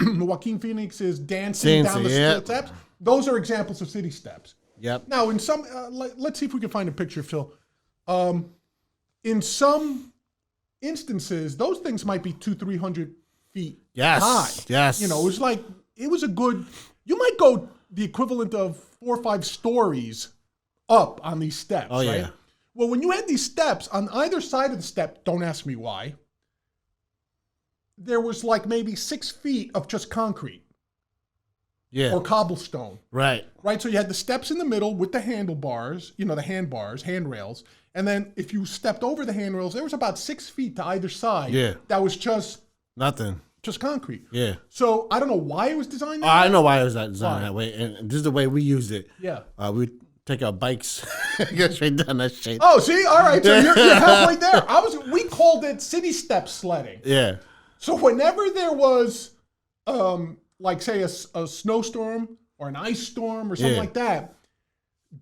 Joaquin Phoenix is dancing down the steps, those are examples of city steps. Yep. Now, in some, let's see if we can find a picture, Phil. In some instances, those things might be 200-300 feet high. Yes. It was a good, you might go the equivalent of 4 or 5 stories up on these steps, right? Yeah. Well, when you had these steps, on either side of the step, don't ask me why, there was like maybe 6 feet of just concrete. Yeah. Or cobblestone. Right. Right, so you had the steps in the middle with the handlebars, the handrails. And then if you stepped over the handrails, there was about 6 feet to either side. Yeah. That was just nothing. Just concrete. Yeah. So I don't know why it was designed that way. I know why it was designed that way. And this is the way we used it. Yeah. We take our bikes, go straight down that shit. Oh, see? All right. So you're halfway there. We called it city step sledding. Yeah. So whenever there was, like, say, a snowstorm or an ice storm or something like that,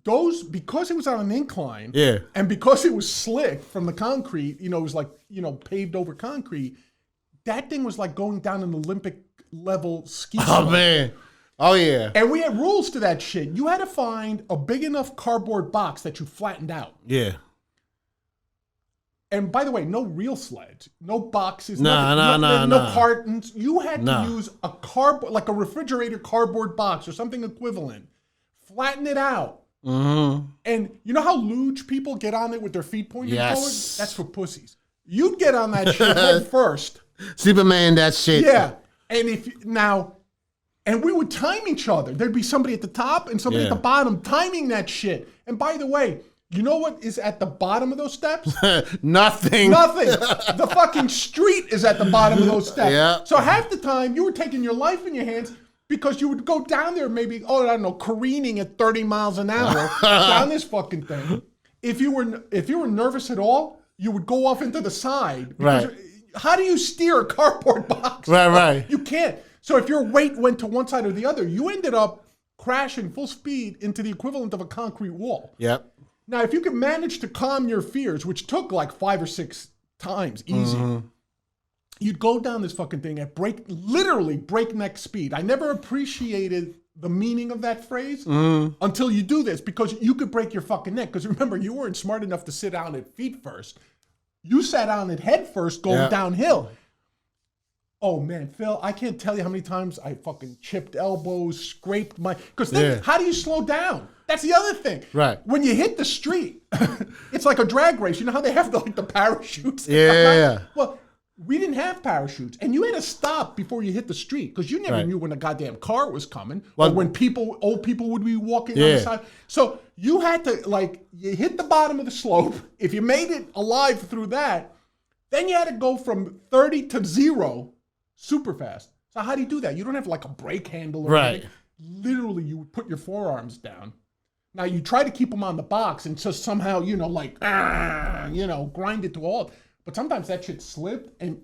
because it was on an incline, and because it was slick from the concrete, it was like, paved over concrete, that thing was like going down an Olympic level ski slope. Oh, man. Oh, yeah. And we had rules to that shit. You had to find a big enough cardboard box that you flattened out. Yeah. And by the way, no real sleds, no boxes, no cartons. You had to use a cardboard, like a refrigerator cardboard box or something equivalent. Flatten it out. Mm-hmm. And you know how luge people get on it with their feet pointed forward? That's for pussies. You'd get on that shit head first. Superman, that shit. Yeah. And and we would time each other. There'd be somebody at the top and somebody at the bottom timing that shit. And by the way, you know what is at the bottom of those steps? Nothing. The fucking street is at the bottom of those steps. Yeah. So half the time you were taking your life in your hands Because you would go down there maybe, I don't know, careening at 30 miles an hour down this fucking thing. If you were nervous at all, you would go off into the side. Right. How do you steer a cardboard box? Right. You can't. So if your weight went to one side or the other, you ended up crashing full speed into the equivalent of a concrete wall. Yep. Now, if you could manage to calm your fears, which took like 5 or 6 times, easy, you'd go down this fucking thing at literally breakneck speed. I never appreciated the meaning of that phrase until you do this, because you could break your fucking neck. Because remember, you weren't smart enough to sit down at feet first. You sat down at head first going downhill. Oh, man, Phil, I can't tell you how many times I fucking chipped elbows, scraped my... Because then, how do you slow down? That's the other thing. Right. When you hit the street, it's like a drag race. You know how they have the parachutes? Yeah. Well, we didn't have parachutes. And you had to stop before you hit the street, because you never knew when a goddamn car was coming, or when old people would be walking on the side. So you had to, you hit the bottom of the slope. If you made it alive through that, then you had to go from 30 to 0 super fast. So how do you do that? You don't have like a brake handle or anything. Literally, you would put your forearms down. Now, you try to keep them on the box and just somehow, grind it to a halt. But sometimes that shit slipped and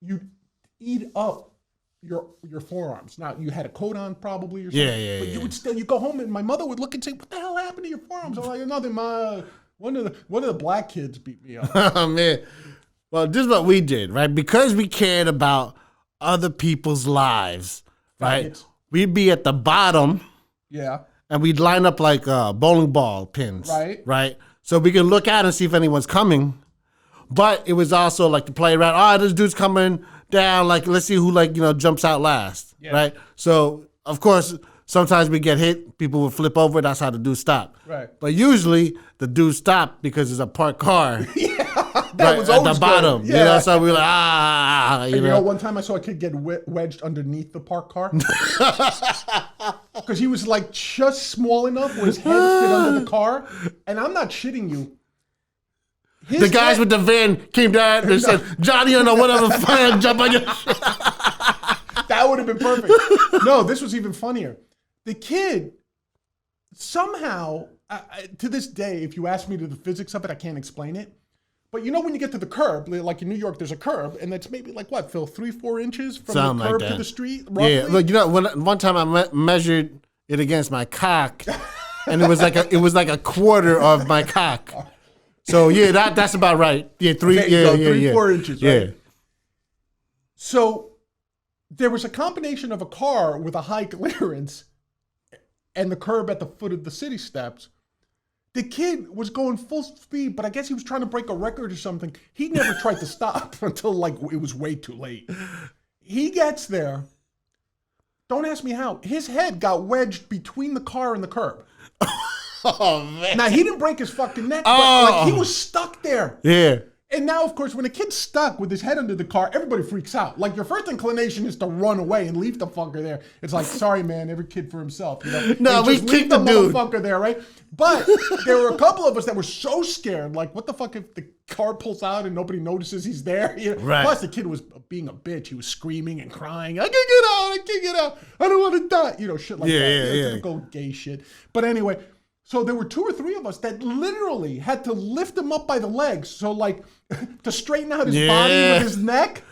you eat up your forearms. Now, you had a coat on probably or something. But you would still, you go home and my mother would look and say, what the hell happened to your forearms? I'm like, nothing, Ma. One of the black kids beat me up. Oh, man. Well, this is what we did, right? Because we cared about other people's lives, right? We'd be at the bottom. Yeah. And we'd line up like bowling ball pins. Right. So we could look out and see if anyone's coming. But it was also like to play around. This dude's coming down. Like, let's see who jumps out last. Yeah. Right. So, of course, sometimes we get hit. People would flip over. That's how the dude stopped. Right. But usually the dude stopped because it's a parked car. That was at the bottom. Yeah. So we were like, one time I saw a kid get wedged underneath the parked car. Because he was like just small enough where his head fit under the car. And I'm not shitting you. The guys with the van came down and said, Johnny on a whatever, fine, jump on your shit. That would have been perfect. No, this was even funnier. The kid, somehow, to this day, if you ask me to the physics of it, I can't explain it. But when you get to the curb, like in New York, there's a curb, and it's maybe like what, Phil, 3-4 inches from the curb to the street, roughly? Yeah, look, one time I measured it against my cock, and it was like a quarter of my cock. So that's about right. Yeah, 4 inches. Right? Yeah. So there was a combination of a car with a high clearance and the curb at the foot of the city steps. The kid was going full speed, but I guess he was trying to break a record or something. He never tried to stop until it was way too late. He gets there. Don't ask me how. His head got wedged between the car and the curb. Oh, man. Now, he didn't break his fucking neck, but he was stuck there. Yeah. And now, of course, when a kid's stuck with his head under the car, everybody freaks out. Like, your first inclination is to run away and leave the fucker there. It's like, sorry, man, every kid for himself. No, we kicked the dude. Motherfucker there, right? But there were a couple of us that were so scared. Like, what the fuck if the car pulls out and nobody notices he's there? Right. Plus, the kid was being a bitch. He was screaming and crying. I can't get out. I don't want to die. Shit like that. Yeah. Typical gay shit. But anyway, so there were 2 or 3 of us that literally had to lift him up by the legs. So to straighten out his body with his neck.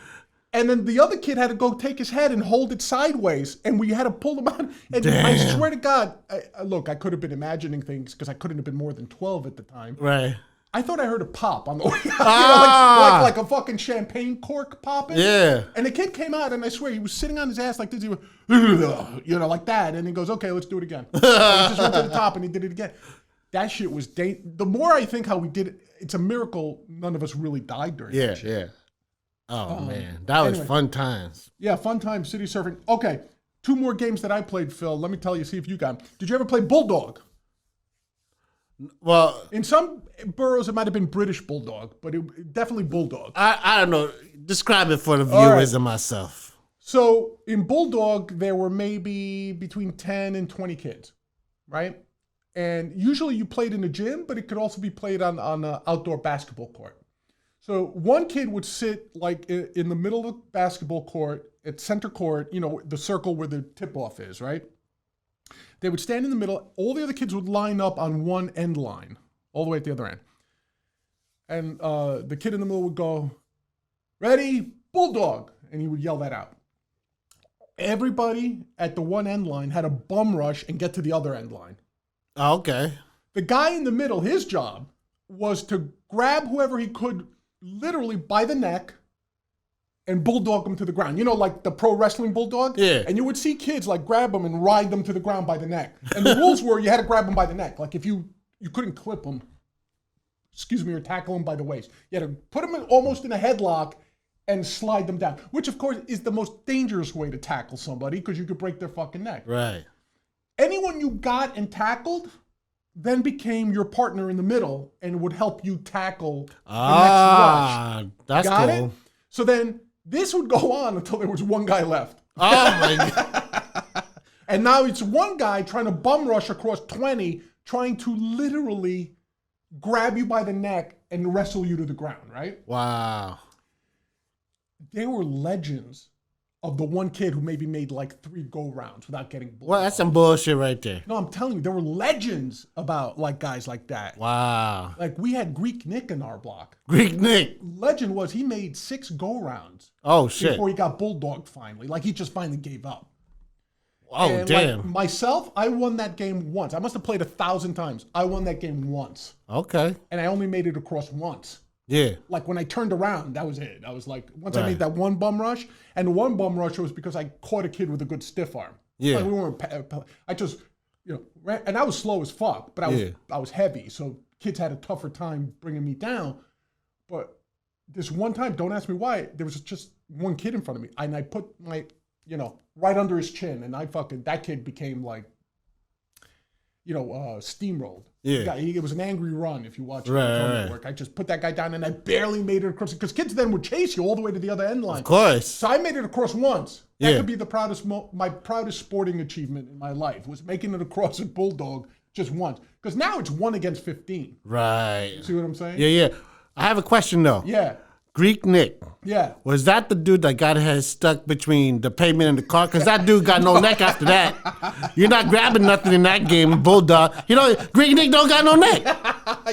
And then the other kid had to go take his head and hold it sideways. And we had to pull him out. And I swear to God, I could have been imagining things because I couldn't have been more than 12 at the time. Right. I thought I heard a pop on the way out. Like a fucking champagne cork popping. Yeah. And the kid came out, and I swear, he was sitting on his ass like this. He went, like that. And he goes, okay, let's do it again. And he just went to the top, and he did it again. That shit was the more I think how we did it, it's a miracle none of us really died during that shit. Yeah. Oh, man. That was fun times. Yeah, fun times, city surfing. Okay, 2 more games that I played, Phil. Let me tell you, see if you got them. Did you ever play Bulldog? Well, in some boroughs, it might have been British Bulldog, but it definitely Bulldog. I don't know. Describe it for the viewers and myself. So in Bulldog, there were maybe between 10 and 20 kids, right? And usually you played in a gym, but it could also be played on an outdoor basketball court. So one kid would sit like in the middle of the basketball court, at center court, the circle where the tip-off is, right? They would stand in the middle. All the other kids would line up on one end line, all the way at the other end. And the kid in the middle would go, ready, bulldog. And he would yell that out. Everybody at the one end line had a bum rush and get to the other end line. Oh, okay. The guy in the middle, his job was to grab whoever he could literally by the neck and bulldog them to the ground. Like the pro wrestling bulldog? Yeah. And you would see kids like grab them and ride them to the ground by the neck. And the rules were you had to grab them by the neck. Like if you couldn't clip them, or tackle them by the waist. You had to put them almost in a headlock and slide them down, which of course is the most dangerous way to tackle somebody because you could break their fucking neck. Right. Anyone you got and tackled then became your partner in the middle and would help you tackle the next rush. That's got cool. it? So then this would go on until there was one guy left. Oh, my God. And now it's one guy trying to bum rush across 20, trying to literally grab you by the neck and wrestle you to the ground, right? Wow. They were legends of the one kid who maybe made like 3 go-rounds without getting bullied. Well, that's some bullshit right there. No, I'm telling you, there were legends about like guys like that. Wow. Like we had Greek Nick in our block. Greek Nick. Legend was he made 6 go-rounds. Oh, shit. Before he got bulldogged finally. Like he just finally gave up. Oh, and damn. Like myself, I won that game once. I must have played 1,000 times. I won that game once. Okay. And I only made it across once. Yeah. Like when I turned around, that was it. I was like, once Right. I made that one bum rush, and the one bum rush was because I caught a kid with a good stiff arm. Yeah. Like we weren't. I just, and I was slow as fuck, but I was heavy, so kids had a tougher time bringing me down. But this one time, don't ask me why, there was just one kid in front of me, and I put my, right under his chin, and that kid became like, steamrolled. Yeah. It was an angry run if you watch it Right, on right. network. I just put that guy down and I barely made it across because kids then would chase you all the way to the other end line. Of course. So I made it across once. That Yeah. could be my proudest sporting achievement in my life was making it across a bulldog just once. Because now it's 1 against 15. Right. See what I'm saying? Yeah. I have a question, though. Yeah. Greek Nick. Yeah. Was that the dude that got his stuck between the pavement and the car? Because that dude got no neck after that. You're not grabbing nothing in that game, Bulldog. Greek Nick don't got no neck.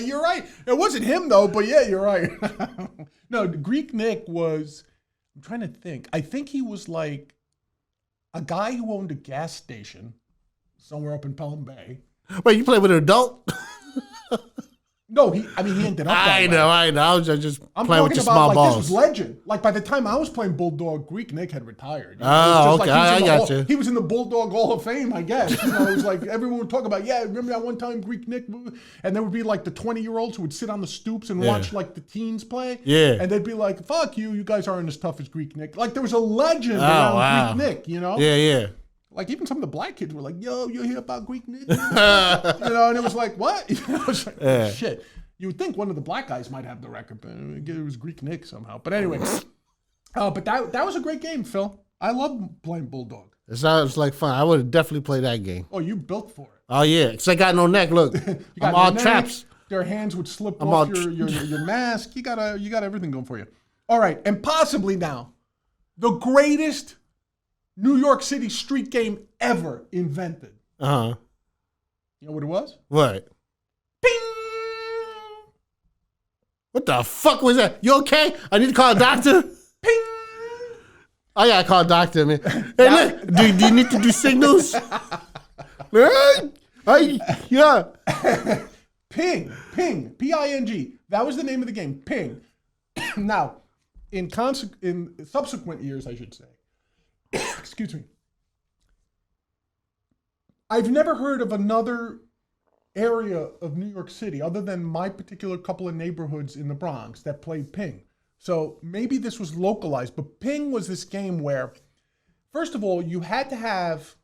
You're right. It wasn't him, though, but yeah, you're right. No, Greek Nick was, I'm trying to think. I think he was like a guy who owned a gas station somewhere up in Pelham Bay. Wait, you play with an adult? No, he ended up that I way. know. I was just I'm playing with talking your about small like balls. this was legend. Like by the time I was playing Bulldog, Greek Nick had retired. Oh, It was just okay. like he was I in the got you. He was in the Bulldog Hall of Fame, I guess. It was like everyone would talk about, remember that one time Greek Nick? And there would be like the 20-year-olds who would sit on the stoops and watch like the teens play. Yeah. And they'd be like, fuck you guys aren't as tough as Greek Nick. Like there was a legend around Greek Nick, Yeah. Like even some of the black kids were like, yo, you hear about Greek Nick? And it was like, what? I was like, shit. You would think one of the black guys might have the record, but it was Greek Nick somehow. But anyway, but that was a great game, Phil. I love playing Bulldog. It sounds like fun. I would have definitely played that game. Oh, you built for it. Oh, yeah. Because I got no neck. Look, I'm all traps. Their hands would slip off your mask. You got everything going for you. All right, and possibly now, the greatest New York City street game ever invented. Uh-huh. You know what it was? What? Ping! What the fuck was that? You okay? I need to call a doctor? Ping! I gotta call a doctor, man. Hey, look, do you need to do signals? Yeah. Ping, P-I-N-G. That was the name of the game, Ping. Now, in subsequent years, I should say, excuse me, I've never heard of another area of New York City other than my particular couple of neighborhoods in the Bronx that played Ping. So maybe this was localized, but Ping was this game where, first of all, you had to have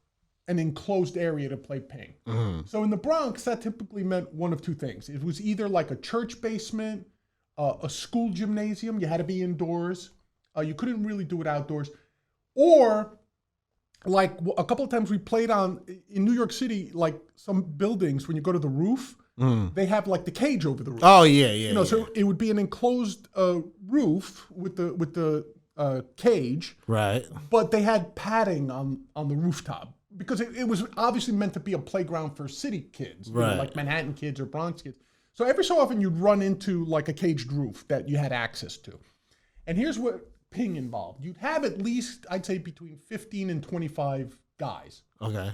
an enclosed area to play Ping. Mm-hmm. So in the Bronx, that typically meant one of 2 things. It was either like a church basement, a school gymnasium, you had to be indoors. You couldn't really do it outdoors. Or like a couple of times we played in New York City, like some buildings, when you go to the roof, they have like the cage over the roof. Oh yeah, yeah. You know, so it would be an enclosed roof with the cage, right. but they had padding on the rooftop because it was obviously meant to be a playground for city kids, you know, like Manhattan kids or Bronx kids. So every so often you'd run into like a caged roof that you had access to. And here's what ping involved. You'd have at least, I'd say, between 15 and 25 guys. Okay.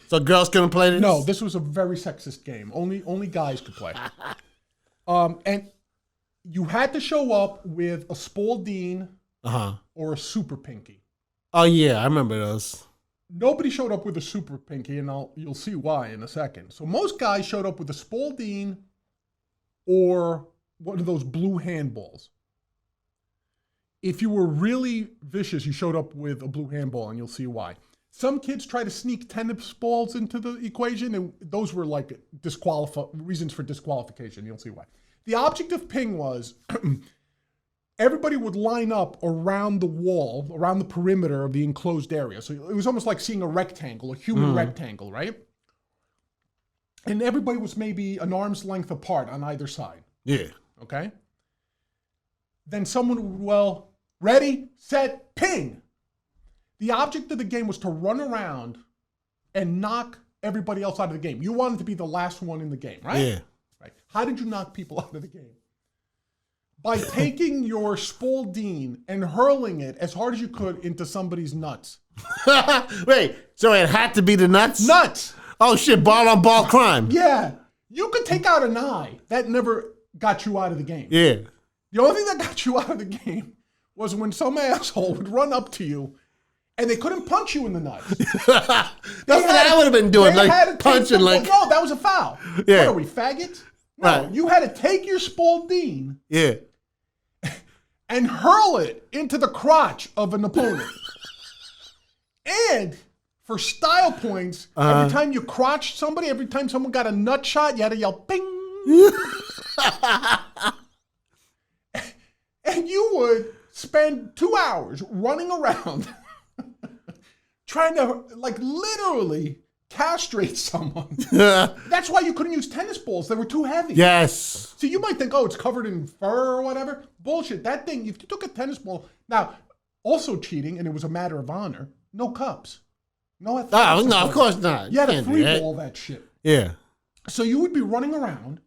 So girls couldn't play this? No, this was a very sexist game. Only guys could play. And you had to show up with a Spalding or a Super Pinky. Oh yeah, I remember those. Nobody showed up with a Super Pinky, and you'll see why in a second. So most guys showed up with a Spalding or one of those blue handballs. If you were really vicious, you showed up with a blue handball, and you'll see why. Some kids try to sneak tennis balls into the equation, and those were like reasons for disqualification. You'll see why. The object of ping was everybody would line up around the wall, around the perimeter of the enclosed area. So it was almost like seeing a rectangle, a human rectangle, right? And everybody was maybe an arm's length apart on either side. Yeah. Okay? Then someone would, ready, set, ping. The object of the game was to run around and knock everybody else out of the game. You wanted to be the last one in the game, right? Yeah. Right. How did you knock people out of the game? By taking your Spalding and hurling it as hard as you could into somebody's nuts. Wait, so it had to be the nuts? Nuts! Oh shit, ball on ball crime. Yeah. You could take out an eye. That never got you out of the game. Yeah. The only thing that got you out of the game was when some asshole would run up to you and they couldn't punch you in the nuts. That's what I would have been doing, like punching like. No, that was a foul. Yeah. What are we, faggots? No, you had to take your Spalding and hurl it into the crotch of an opponent. And for style points, every time you crotched somebody, every time someone got a nut shot, you had to yell, ping. And you would spend 2 hours running around trying to, like, literally castrate someone. That's why you couldn't use tennis balls. They were too heavy. Yes. So you might think, oh, it's covered in fur or whatever. Bullshit. That thing, if you took a tennis ball. Now, also cheating, and it was a matter of honor, no cups. No athletics. No, of course not. You had to free ball that shit. Yeah. So you would be running around,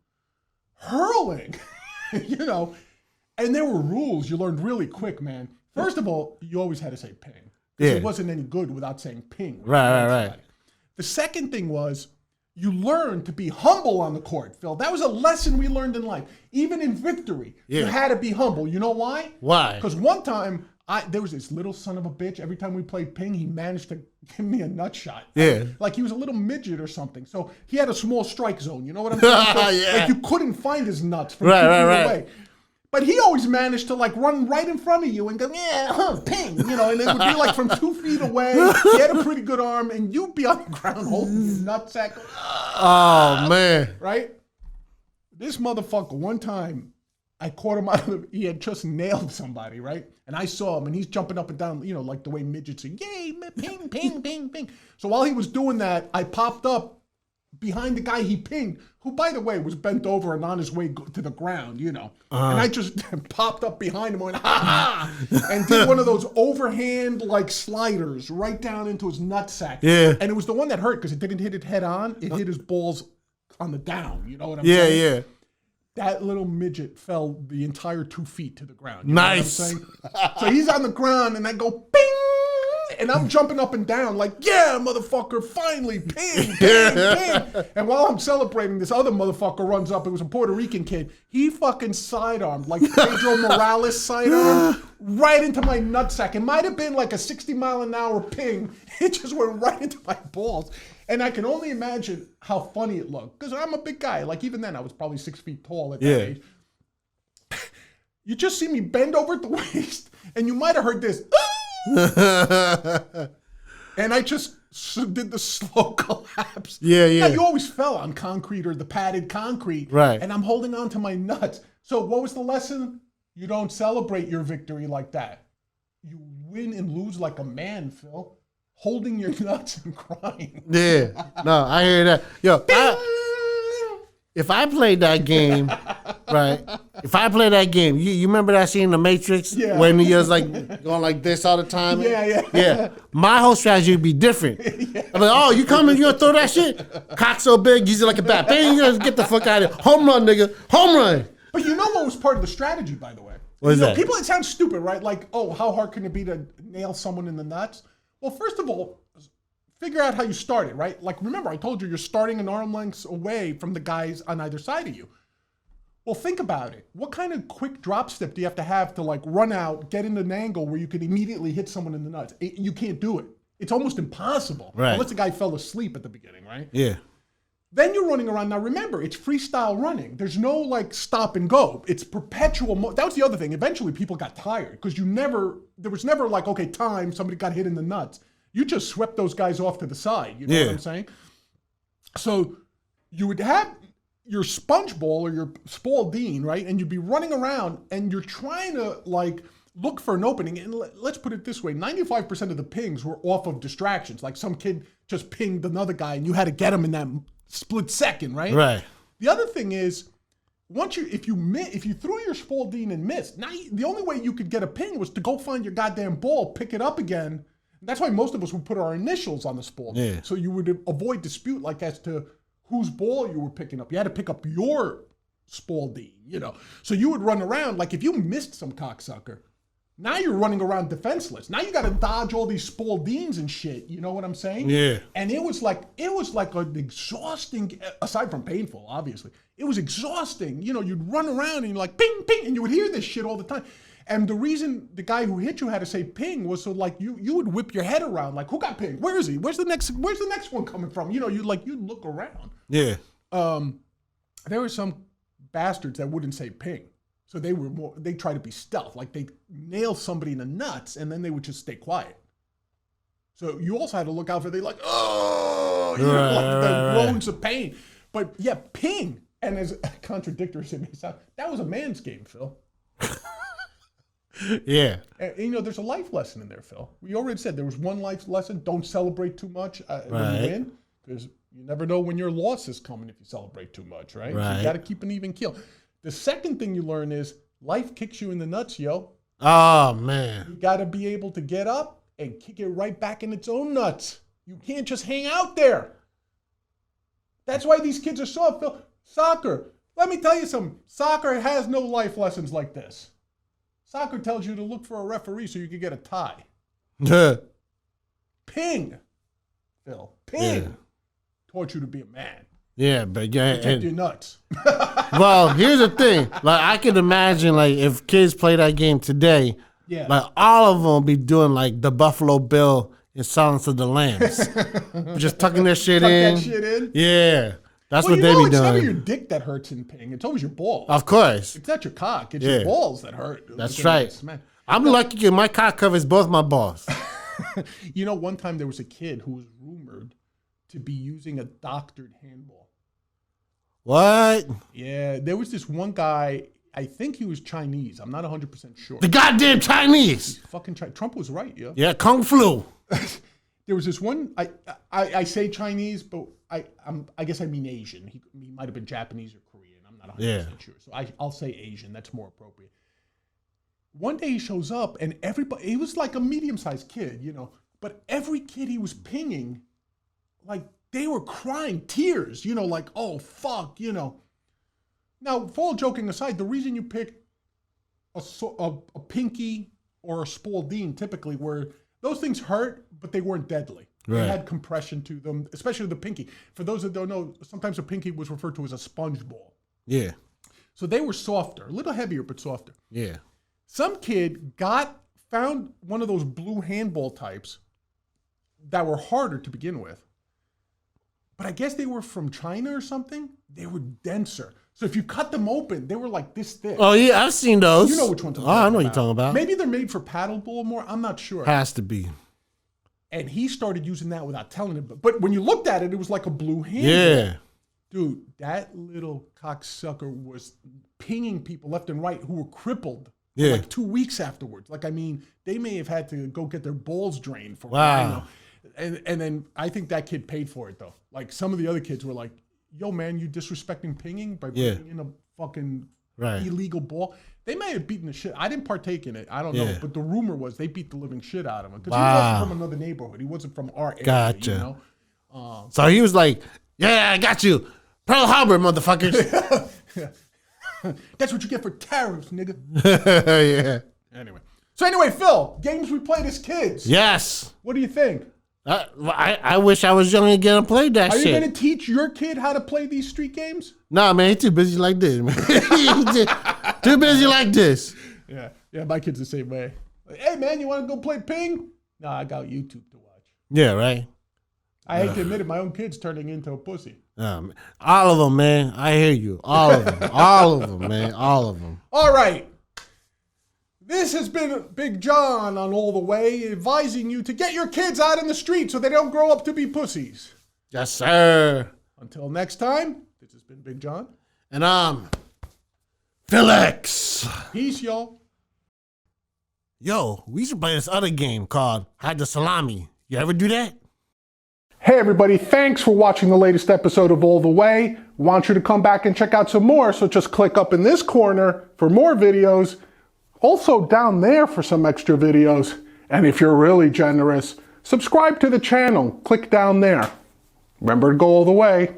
hurling, you know, and there were rules you learned really quick, man. First of all, you always had to say ping. Because it wasn't any good without saying ping. Right. The second thing was you learned to be humble on the court, Phil. That was a lesson we learned in life. Even in victory, you had to be humble. You know why? Why? Because one time, there was this little son of a bitch. Every time we played ping, he managed to give me a nut shot. Yeah. Like he was a little midget or something. So he had a small strike zone. You know what I'm saying? So, like you couldn't find his nuts from 2 feet away. But he always managed to like run right in front of you and go, ping, you know, and it would be like from 2 feet away. He had a pretty good arm, and you'd be on the ground holding your nutsack. Oh, man. Right? This motherfucker, one time, I caught him out of he had just nailed somebody, right? And I saw him, and he's jumping up and down, you know, like the way midgets say, yay, ping, ping, ping, ping. So while he was doing that, I popped up behind the guy he pinged, who, by the way, was bent over and on his way to the ground, you know. And I just popped up behind him and went, ha ha, and did one of those overhand, like, sliders right down into his nutsack. Yeah. And it was the one that hurt because it didn't hit it head on. It hit his balls on the down, you know what I'm saying? Yeah. That little midget fell the entire 2 feet to the ground. Nice. Know what I'm saying? So he's on the ground, and I go, ping! And I'm jumping up and down like, yeah, motherfucker, finally, ping, ping, ping. And while I'm celebrating, this other motherfucker runs up. It was a Puerto Rican kid. He fucking sidearmed, like Pedro Morales sidearmed, right into my nutsack. It might have been like a 60-mile-an-hour ping. It just went right into my balls. And I can only imagine how funny it looked. Because I'm a big guy. Like, even then, I was probably 6 feet tall at that age. You just see me bend over at the waist, and you might have heard this, and I just did the slow collapse. Yeah. Now, you always fell on concrete or the padded concrete. Right. And I'm holding on to my nuts. So what was the lesson? You don't celebrate your victory like that. You win and lose like a man, Phil. Holding your nuts and crying. Yeah. No, I hear that. Yo, if I played that game, right? If I played that game, you remember that scene in The Matrix when he was like going like this all the time? Yeah. My whole strategy would be different. I'm like, oh, you coming? You gonna throw that shit? Cock so big, use it like a bat. Bang, you gonna get the fuck out of here. Home run, nigga. Home run. But you know what was part of the strategy, by the way? What is that? People, it sounds stupid, right? Like, oh, how hard can it be to nail someone in the nuts? Well, first of all, figure out how you started, right? Like, remember, I told you you're starting an arm length away from the guys on either side of you. Well, think about it. What kind of quick drop step do you have to like run out, get into an angle where you can immediately hit someone in the nuts? You can't do it. It's almost impossible. Right. Unless the guy fell asleep at the beginning, right? Yeah. Then you're running around. Now, remember, it's freestyle running. There's no like stop and go. It's perpetual. That was the other thing. Eventually, people got tired because there was never like, okay, time, somebody got hit in the nuts. You just swept those guys off to the side. You know what I'm saying? So you would have your sponge ball or your spalding, right? And you'd be running around and you're trying to like look for an opening. And let's put it this way. 95% of the pings were off of distractions. Like some kid just pinged another guy and you had to get him in that split second, right? Right. The other thing is, if you threw your spalding and missed, now the only way you could get a ping was to go find your goddamn ball, pick it up again. That's why most of us would put our initials on the spalding. Yeah. So you would avoid dispute like as to whose ball you were picking up. You had to pick up your spalding, you know. So you would run around, like if you missed some cocksucker, now you're running around defenseless. Now you got to dodge all these spaldings and shit. You know what I'm saying? Yeah. And it was like an exhausting, aside from painful, obviously, it was exhausting. You know, you'd run around and you're like, ping, ping, and you would hear this shit all the time. And the reason the guy who hit you had to say ping was so like you would whip your head around, like, who got pinged? Where is he? Where's the next one coming from? You know, you'd look around. Yeah. There were some bastards that wouldn't say ping. So they try to be stealth, like they nail somebody in the nuts and then they would just stay quiet. So you also had to look out for like the groans of pain. But yeah, ping. And as contradictory as it may sound, that was a man's game, Phil. Yeah. And, you know, there's a life lesson in there, Phil. We already said there was one life lesson. Don't celebrate too much when you win, because you never know when your loss is coming if you celebrate too much, right? So you got to keep an even keel. The second thing you learn is life kicks you in the nuts, yo. Oh, man. You got to be able to get up and kick it right back in its own nuts. You can't just hang out there. That's why these kids are soft, Phil. Soccer. Let me tell you something. Soccer has no life lessons like this. Soccer tells you to look for a referee so you can get a tie. Ping, Phil. Ping. Yeah. Taught you to be a man. Yeah, but yeah, protect your nuts. Well, here's the thing. Like, I can imagine, like, if kids play that game today, like, all of them be doing like the Buffalo Bill in Silence of the Lambs, just tucking their shit in. That shit in. Yeah. That's what they be doing. It's never your dick that hurts in ping. It's always your balls. Of course. It's not your cock. It's your balls that hurt. That's right. I'm lucky because my cock covers both my balls. You know, one time there was a kid who was rumored to be using a doctored handball. What? Yeah, there was this one guy. I think he was Chinese. I'm not 100% sure. The goddamn Chinese. He's fucking Trump was right, yo. Yeah, Kung Flu. There was this one. I say Chinese, but I guess I mean Asian. He might have been Japanese or Korean. I'm not 100% sure. So I'll say Asian. That's more appropriate. One day he shows up and everybody, he was like a medium-sized kid, you know, but every kid he was pinging, like they were crying tears, you know, like, oh, fuck, you know. Now, for all joking aside, the reason you pick a pinky or a spalding typically were those things hurt, but they weren't deadly. Right. They had compression to them, especially the pinky. For those that don't know, sometimes a pinky was referred to as a sponge ball. Yeah. So they were softer, a little heavier, but softer. Yeah. Some kid found one of those blue handball types that were harder to begin with. But I guess they were from China or something. They were denser. So if you cut them open, they were like this thick. Oh, yeah, I've seen those. You know which ones I'm talking about. I know what you're talking about. Maybe they're made for paddleball more. I'm not sure. Has to be. And he started using that without telling him. But when you looked at it, it was like a blue handball. Yeah. Dude, that little cocksucker was pinging people left and right who were crippled. Yeah. Like 2 weeks afterwards. Like, I mean, they may have had to go get their balls drained for wow. And then I think that kid paid for it, though. Like, some of the other kids were like, yo, man, you disrespecting pinging by bringing in a fucking illegal ball. They may have beaten the shit. I didn't partake in it. I don't know. But the rumor was they beat the living shit out of him. Because he wasn't from another neighborhood. He wasn't from our area. Gotcha. You know? So he was like, yeah, I got you. Pearl Harbor, motherfuckers. That's what you get for tariffs, nigga. Yeah. Anyway, Phil, games we played as kids. Yes. What do you think? I wish I was young again and played that shit. Are you going to teach your kid how to play these street games? Nah, man, he's too busy like this, man. Too busy like this. Yeah, my kid's the same way. Like, hey, man, you want to go play ping? Nah, I got YouTube to watch. Yeah, right. I hate to admit it, my own kid's turning into a pussy. All of them, man. I hear you. All of them. All of them, man. All of them. All right. This has been Big John on All the Way, advising you to get your kids out in the street so they don't grow up to be pussies. Yes, sir. Until next time, this has been Big John. And I'm Felix. Peace, y'all. Yo, we should play this other game called Hide the Salami. You ever do that? Hey, everybody. Thanks for watching the latest episode of All the Way. Want you to come back and check out some more, so just click up in this corner for more videos. Also down there for some extra videos. And if you're really generous, subscribe to the channel. Click down there. Remember to go all the way.